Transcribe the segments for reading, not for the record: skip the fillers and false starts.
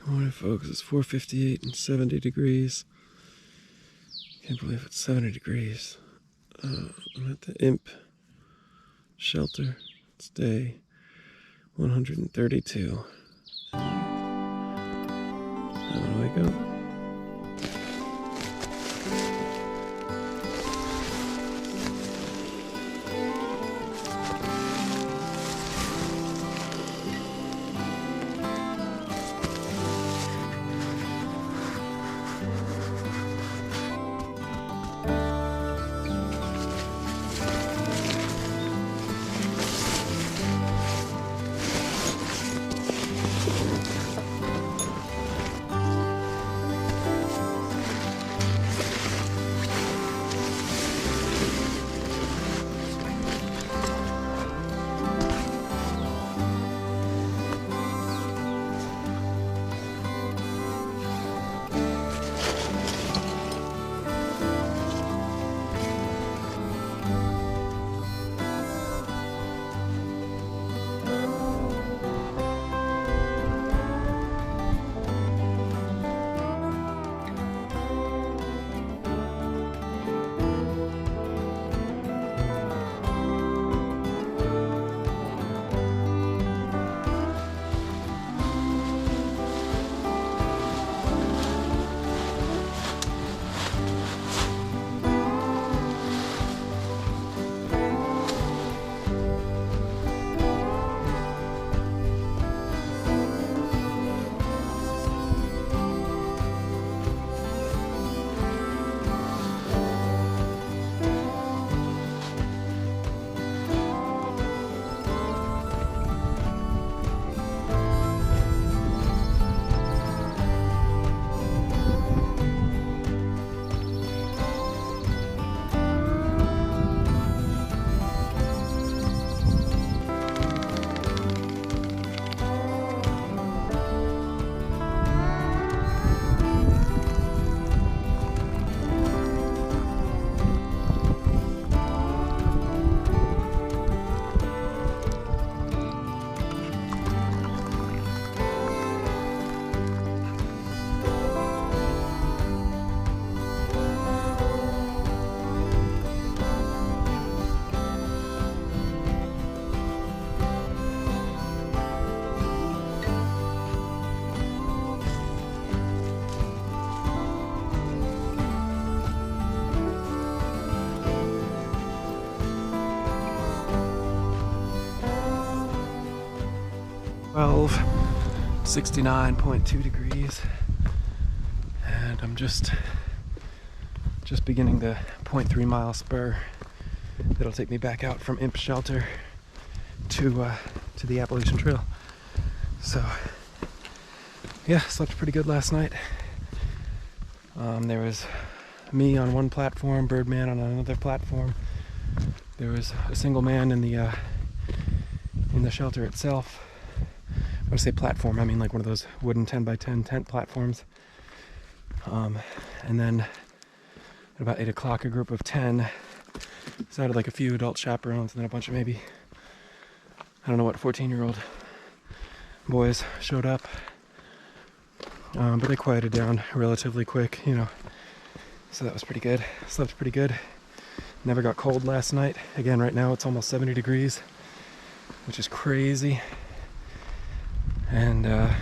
Morning, folks. It's 4:58 and 70 degrees. Can't believe it's 70 degrees. I'm at the Imp shelter. It's day 132. I'm gonna wake up. Well, 69.2 degrees, and I'm just beginning the 0.3 mile spur that'll take me back out from Imp Shelter to the Appalachian Trail. So yeah, slept pretty good last night. There was me on one platform, Birdman on another platform. There was a single man in the shelter itself. When I say platform, I mean like one of those wooden 10x10 tent platforms. And then at about 8 o'clock, a group of 10 decided, like a few adult chaperones and then a bunch of maybe, I don't know what, 14-year-old boys showed up. But they quieted down relatively quick, you know. So that was pretty good. Slept pretty good. Never got cold last night. Again, right now it's almost 70 degrees, which is crazy. And the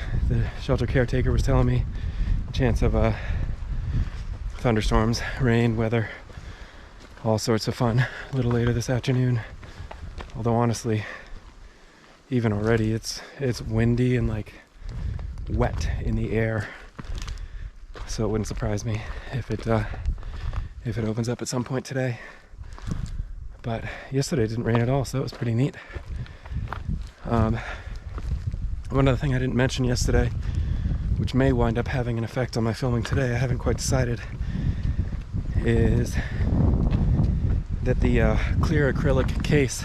shelter caretaker was telling me chance of thunderstorms, rain, weather, all sorts of fun a little later this afternoon. Although honestly, even already it's windy and like wet in the air, so it wouldn't surprise me if it opens up at some point today. But yesterday didn't rain at all, so it was pretty neat. One other thing I didn't mention yesterday, which may wind up having an effect on my filming today, I haven't quite decided, is that the clear acrylic case,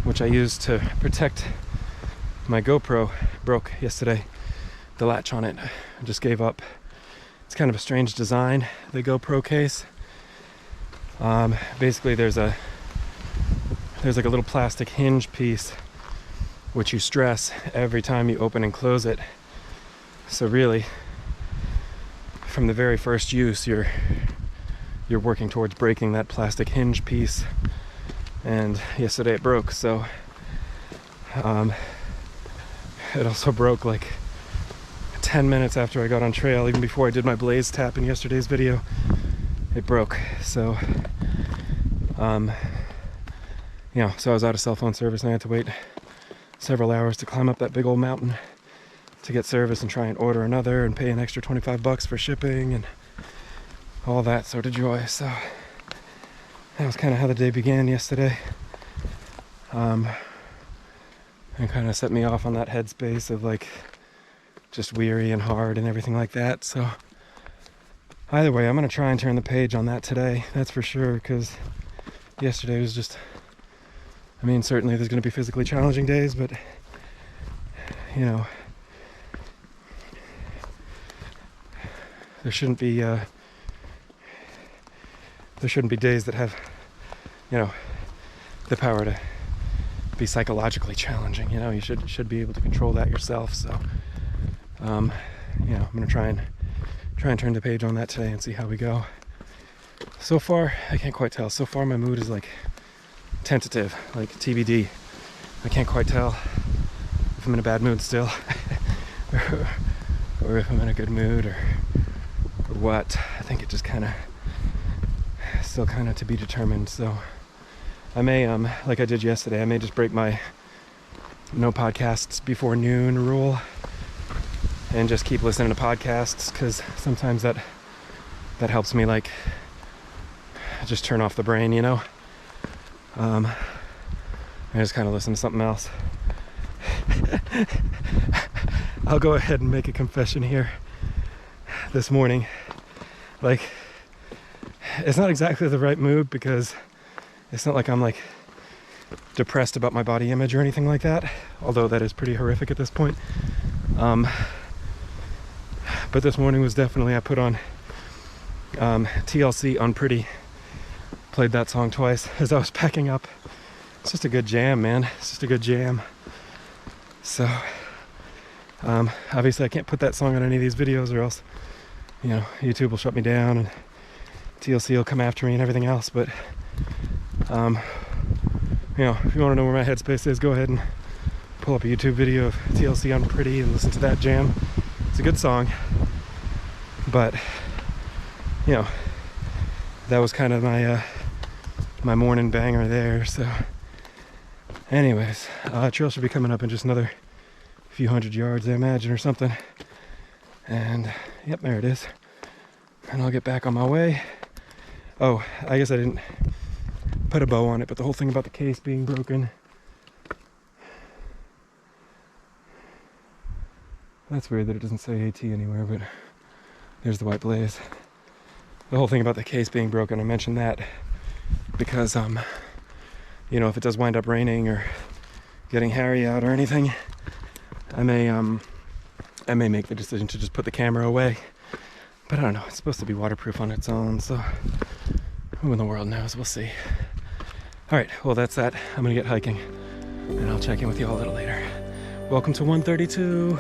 which I used to protect my GoPro, broke yesterday. The latch on it I just gave up. It's kind of a strange design, the GoPro case. Basically there's like a little plastic hinge piece which you stress every time you open and close it, So really, from the very first use, you're working towards breaking that plastic hinge piece. And yesterday it broke, so it also broke like 10 minutes after I got on trail, even before I did my blaze tap in yesterday's video. It broke. So so I was out of cell phone service and I had to wait several hours to climb up that big old mountain to get service and try and order another and pay an extra $25 for shipping and all that sort of joy. So that was kind of how the day began yesterday. And kind of set me off on that headspace of like just weary and hard and everything like that. So either way, I'm going to try and turn the page on that today. That's for sure, because yesterday was just, I mean, certainly there's going to be physically challenging days, but you know, there shouldn't be days that have, you know, the power to be psychologically challenging. You know, you should be able to control that yourself. So I'm gonna try and turn the page on that today and see how we go. So far, I can't quite tell. So far my mood is like tentative, like TBD. I can't quite tell if I'm in a bad mood still or if I'm in a good mood or what. I think it just still kind of to be determined. So I may, like I did yesterday, I may just break my no podcasts before noon rule and just keep listening to podcasts, because sometimes that helps me like just turn off the brain, you know. I just kind of listen to something else. I'll go ahead and make a confession here. This morning, like, it's not exactly the right mood, because it's not like I'm like depressed about my body image or anything like that, although that is pretty horrific at this point. But this morning was definitely, I put on TLC Unpretty, played that song twice as I was packing up. It's just a good jam, man. It's just a good jam. So obviously I can't put that song on any of these videos, or else, you know, YouTube will shut me down and TLC will come after me and everything else. But you know, if you want to know where my headspace is, go ahead and pull up a YouTube video of TLC Unpretty and listen to that jam. It's a good song, but you know, that was kind of my my morning banger there. So anyways, trail should be coming up in just another few hundred yards, I imagine, or something. And yep, there it is. And I'll get back on my way. Oh, I guess I didn't put a bow on it, but the whole thing about the case being broken, that's weird that it doesn't say AT anywhere, but there's the white blaze. The whole thing about the case being broken, I mentioned that because you know, if it does wind up raining or getting hairy out or anything, I may make the decision to just put the camera away. But I don't know, it's supposed to be waterproof on its own, so who in the world knows? We'll see. Alright, well that's that. I'm gonna get hiking, and I'll check in with you all a little later. Welcome to 132.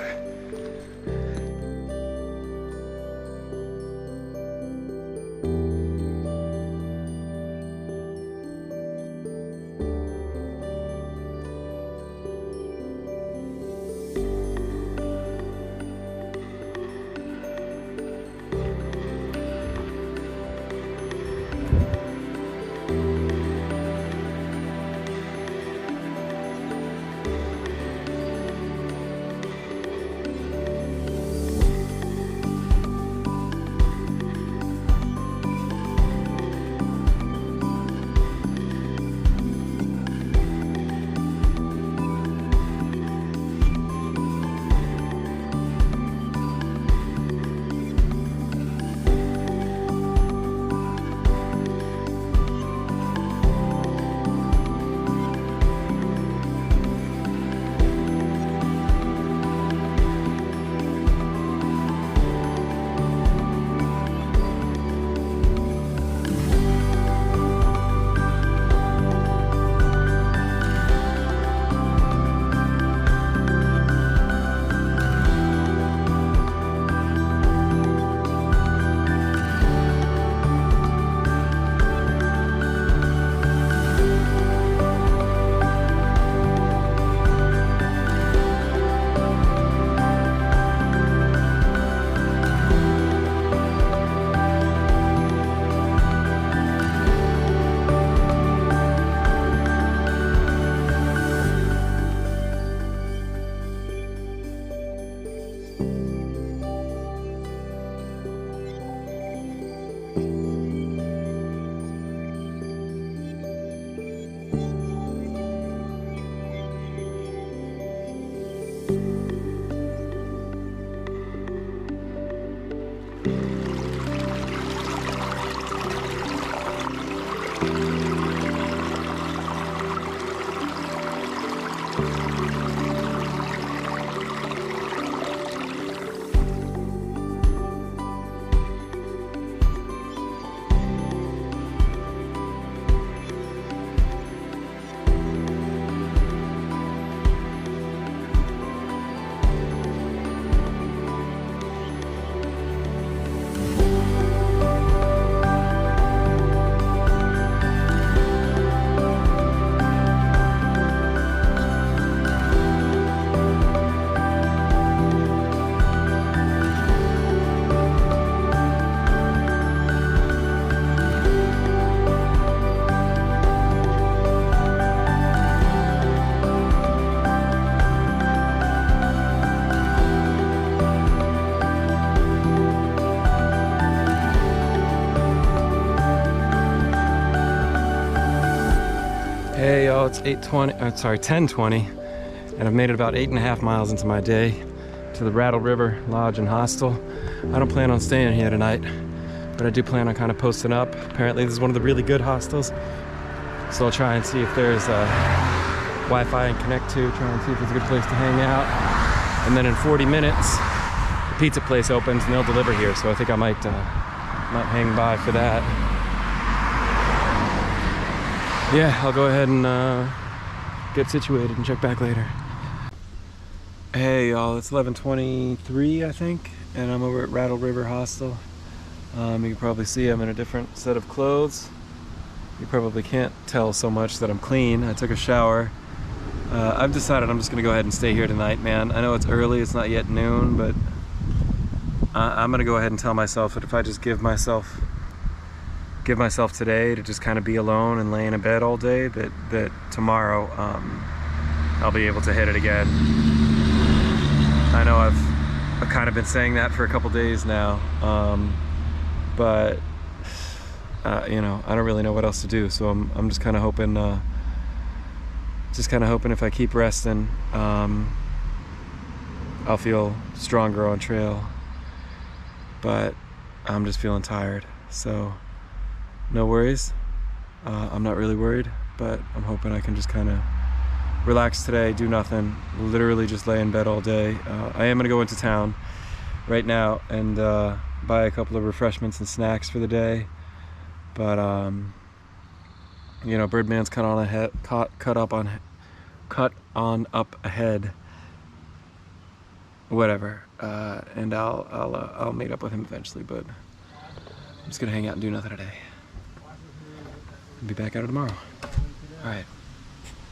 Well, it's 10:20, and I've made it about 8.5 miles into my day to the Rattle River Lodge and Hostel. I don't plan on staying here tonight, but I do plan on kind of posting up. Apparently this is one of the really good hostels, so I'll try and see if there's Wi-Fi and connect to, try and see if it's a good place to hang out. And then in 40 minutes, the pizza place opens and they'll deliver here, so I think I might hang by for that. Yeah, I'll go ahead and get situated and check back later. Hey y'all, it's 11:23 I think, and I'm over at Rattle River Hostel. You can probably see I'm in a different set of clothes. You probably can't tell so much that I'm clean. I took a shower. I've decided I'm just gonna go ahead and stay here tonight, man. I know it's early, it's not yet noon, but I'm gonna go ahead and tell myself that if I just give myself today to just kind of be alone and lay in a bed all day, that tomorrow I'll be able to hit it again. I know I've kind of been saying that for a couple days now, but you know, I don't really know what else to do, so I'm just kind of hoping if I keep resting, I'll feel stronger on trail. But I'm just feeling tired, so no worries. I'm not really worried, but I'm hoping I can just kind of relax today, do nothing, literally just lay in bed all day. I am gonna go into town right now and buy a couple of refreshments and snacks for the day, but you know, Birdman's cut on up ahead, whatever, and I'll meet up with him eventually, but I'm just gonna hang out and do nothing today. I'll be back at it tomorrow. All right.